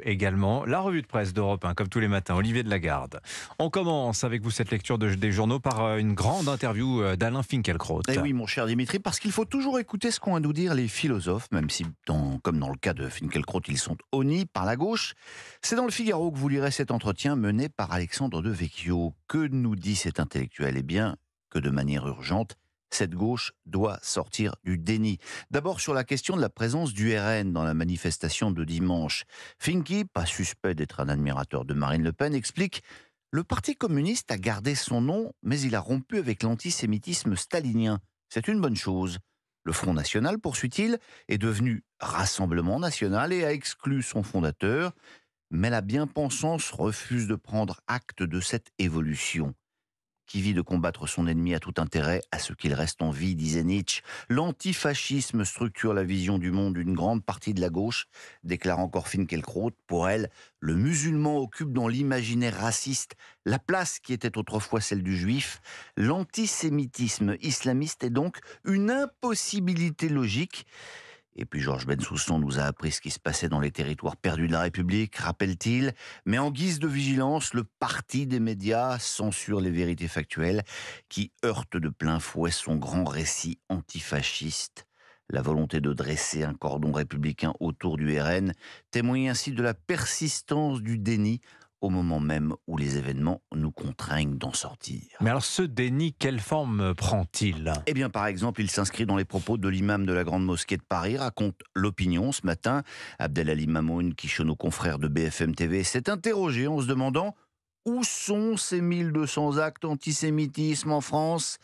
Également, la revue de presse d'Europe 1, comme tous les matins, Olivier de Lagarde. On commence avec vous cette lecture des journaux par une grande interview d'Alain Finkielkraut. Eh oui, mon cher Dimitri, parce qu'il faut toujours écouter ce qu'ont à nous dire les philosophes, même si, comme dans le cas de Finkielkraut, ils sont honnis par la gauche. C'est dans le Figaro que vous lirez cet entretien mené par Alexandre de Vecchio. Que nous dit cet intellectuel? Eh bien, que de manière urgente, cette gauche doit sortir du déni. D'abord sur la question de la présence du RN dans la manifestation de dimanche. Finky, pas suspect d'être un admirateur de Marine Le Pen, explique: le Parti communiste a gardé son nom, mais il a rompu avec l'antisémitisme stalinien. C'est une bonne chose. Le Front National, poursuit-il, est devenu Rassemblement National et a exclu son fondateur, mais la bien-pensance refuse de prendre acte de cette évolution. Qui vit de combattre son ennemi a tout intérêt à ce qu'il reste en vie, disait Nietzsche. L'antifascisme structure la vision du monde d'une grande partie de la gauche, déclare encore Finkielkraut. Pour elle, le musulman occupe dans l'imaginaire raciste la place qui était autrefois celle du juif. L'antisémitisme islamiste est donc une impossibilité logique. Et puis Georges Bensoussan nous a appris ce qui se passait dans les territoires perdus de la République, rappelle-t-il. Mais en guise de vigilance, le parti des médias censure les vérités factuelles qui heurtent de plein fouet son grand récit antifasciste. La volonté de dresser un cordon républicain autour du RN témoigne ainsi de la persistance du déni au moment même où les événements nous contraignent d'en sortir. Mais alors ce déni, quelle forme prend-il? Eh bien, par exemple, il s'inscrit dans les propos de l'imam de la Grande Mosquée de Paris, raconte l'opinion ce matin. Abdelali Mamoun, qui chez nos confrères de BFM TV, s'est interrogé en se demandant où sont ces 1200 actes antisémitisme en France.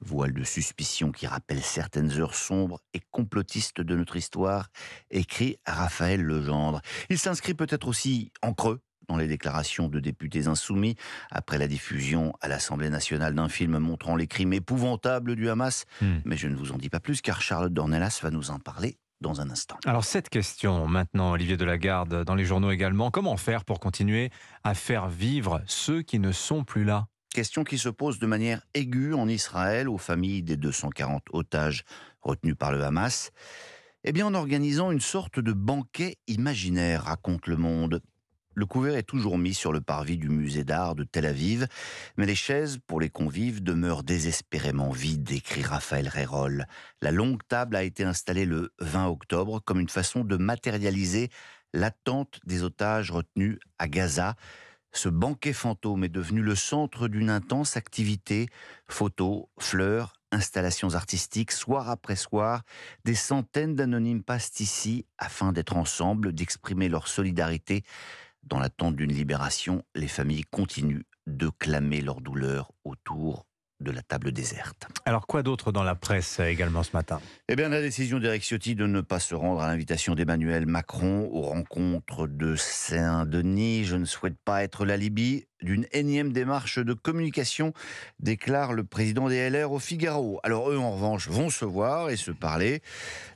Voile de suspicion qui rappelle certaines heures sombres et complotistes de notre histoire, écrit Raphaël Legendre. Il s'inscrit peut-être aussi en creux dans les déclarations de députés insoumis après la diffusion à l'Assemblée nationale d'un film montrant les crimes épouvantables du Hamas. Mais je ne vous en dis pas plus car Charlotte Dornelas va nous en parler dans un instant. Alors cette question maintenant, Olivier de Lagarde, dans les journaux également, comment faire pour continuer à faire vivre ceux qui ne sont plus là? Question qui se pose de manière aiguë en Israël aux familles des 240 otages retenus par le Hamas. Eh bien en organisant une sorte de banquet imaginaire, raconte Le Monde. Le couvert est toujours mis sur le parvis du musée d'art de Tel Aviv, mais les chaises pour les convives demeurent désespérément vides, écrit Raphaël Rérol. La longue table a été installée le 20 octobre comme une façon de matérialiser l'attente des otages retenus à Gaza. Ce banquet fantôme est devenu le centre d'une intense activité, photos, fleurs, installations artistiques, soir après soir. Des centaines d'anonymes passent ici afin d'être ensemble, d'exprimer leur solidarité. Dans l'attente d'une libération, les familles continuent de clamer leur douleur autour de la table déserte. Alors quoi d'autre dans la presse également ce matin? Eh bien, la décision d'Éric Ciotti de ne pas se rendre à l'invitation d'Emmanuel Macron aux rencontres de Saint-Denis. Je ne souhaite pas être l'alibi d'une énième démarche de communication, déclare le président des LR au Figaro. Alors eux, en revanche, vont se voir et se parler.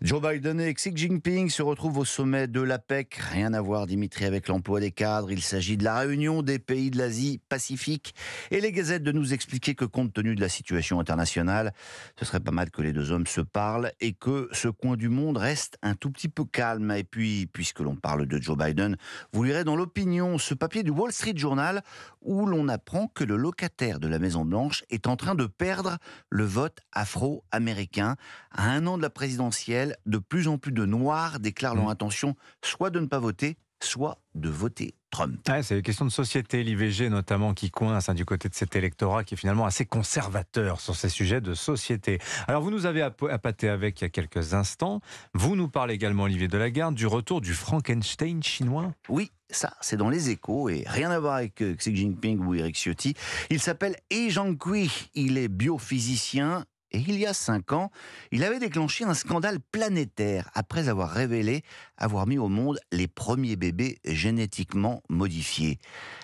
Joe Biden et Xi Jinping se retrouvent au sommet de l'APEC. Rien à voir, Dimitri, avec l'emploi des cadres. Il s'agit de la réunion des pays de l'Asie-Pacifique. Et les gazettes de nous expliquer que compte tenu de la situation internationale, ce serait pas mal que les deux hommes se parlent et que ce coin du monde reste un tout petit peu calme. Et puis, puisque l'on parle de Joe Biden, vous lirez dans l'opinion ce papier du Wall Street Journal où l'on apprend que le locataire de la Maison-Blanche est en train de perdre le vote afro-américain. À un an de la présidentielle, de plus en plus de Noirs déclarent leur intention soit de ne pas voter, soit de voter Trump. Ouais, c'est une question de société, l'IVG notamment, qui coince du côté de cet électorat qui est finalement assez conservateur sur ces sujets de société. Alors vous nous avez appâté avec il y a quelques instants. Vous nous parlez également, Olivier de Lagarde, du retour du Frankenstein chinois. Oui, ça, c'est dans les Échos et rien à voir avec Xi Jinping ou Éric Ciotti. Il s'appelle He Jiankui, il est biophysicien. Et il y a 5 ans, il avait déclenché un scandale planétaire après avoir révélé avoir mis au monde les premiers bébés génétiquement modifiés.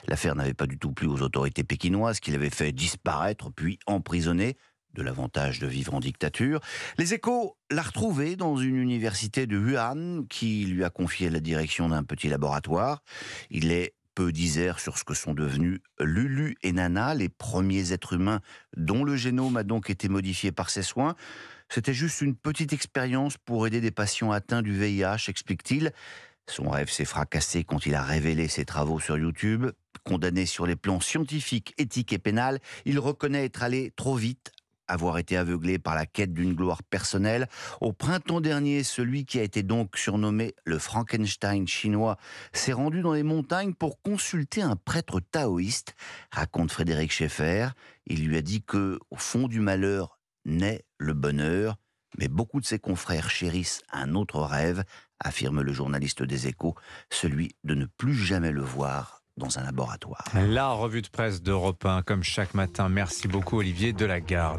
L'affaire n'avait pas du tout plu aux autorités pékinoises qui l'avaient fait disparaître puis emprisonner, de l'avantage de vivre en dictature. Les Échos l'a retrouvé dans une université de Wuhan qui lui a confié la direction d'un petit laboratoire. Il est peu disert sur ce que sont devenus Lulu et Nana, les premiers êtres humains dont le génome a donc été modifié par ses soins. C'était juste une petite expérience pour aider des patients atteints du VIH, explique-t-il. Son rêve s'est fracassé quand il a révélé ses travaux sur YouTube. Condamné sur les plans scientifiques, éthiques et pénal, il reconnaît être allé trop vite, avoir été aveuglé par la quête d'une gloire personnelle. Au printemps dernier, celui qui a été donc surnommé le Frankenstein chinois s'est rendu dans les montagnes pour consulter un prêtre taoïste, raconte Frédéric Schaeffer. Il lui a dit que, au fond du malheur, naît le bonheur. Mais beaucoup de ses confrères chérissent un autre rêve, affirme le journaliste des Échos, celui de ne plus jamais le voir dans un laboratoire. La revue de presse d'Europe 1, comme chaque matin. Merci beaucoup Olivier Delagarde.